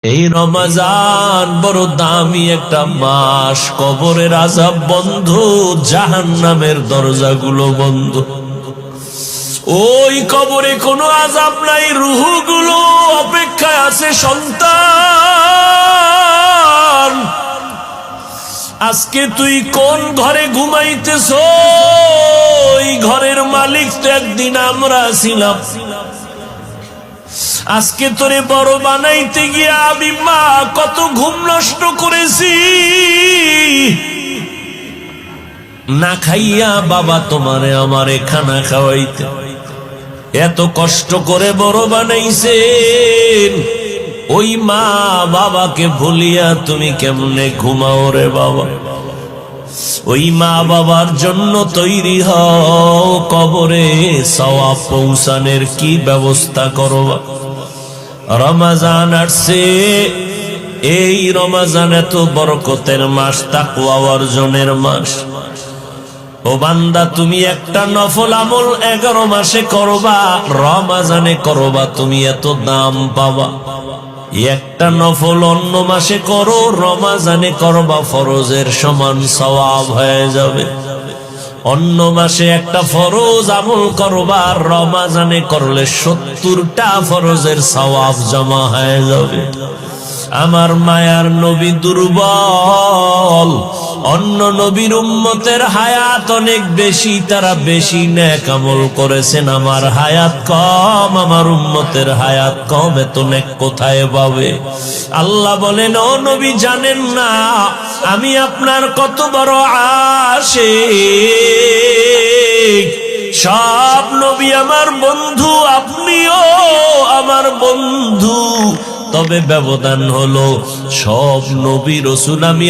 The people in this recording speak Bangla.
এই রমজান বড় দামি একটা মাস। কবরের আযাব বন্ধ, জাহান্নামের দরজাগুলো বন্ধ। ওই কবরে কোনো আযাব নাই, রূহগুলো অপেক্ষায় আছে। সন্তান, আজকে তুই কোন ঘরে ঘুমাইতেছ? ওই ঘরের মালিক তো একদিন আমরা ছিলাম। আজকে তোরে বড় বানাইতে গিয়া আমি মা কত ঘুম নষ্ট করেছি। না খাইয়া বাবা তোমারে আমারে খানা খাওয়াইতে এত কষ্ট করে বড় বানাইছেন। ওই মা বাবাকে ভুলিয়া তুমি কেমনে ঘুমাও রে বাবা? ওই মা বাবার জন্য তৈরি হও, কবরে সওয়াব পৌঁছানোর কি ব্যবস্থা করবা। রমজান আসছে, এই রমজান এত বরকতের মাস, তাকওয়া অর্জনের মাস। ও বান্দা, তুমি একটা নফল আমল 11 মাসে করবা, রমজানে করবা, তুমি এত দাম পাবা। একটা নফল অন্য মাসে করো, রমজানে করবা, ফরজের সমান সওয়াব হয়ে যাবে। অন্য মাসে একটা ফরজ আমল করবা, রমজানে করলে 70টা ফরজের সওয়াব জমা হয়ে যাবে। আমার মায়ার নবী দুর্বল, অন্য নবীর উম্মতের হায়াত অনেক বেশি, তারা বেশি নেক আমল করেছেন। আমার হায়াত কম, আমার উম্মতের হায়াত কম, এত নেক কোথায় পাবে? আল্লাহ বলেন, ও নবী জানেন না আমি আপনার কত বড় আশিক? সব নবী আমার বন্ধু, আপনিও আমার বন্ধু। তবে ব্যবধান হলো, সব নবী রাসূল আমি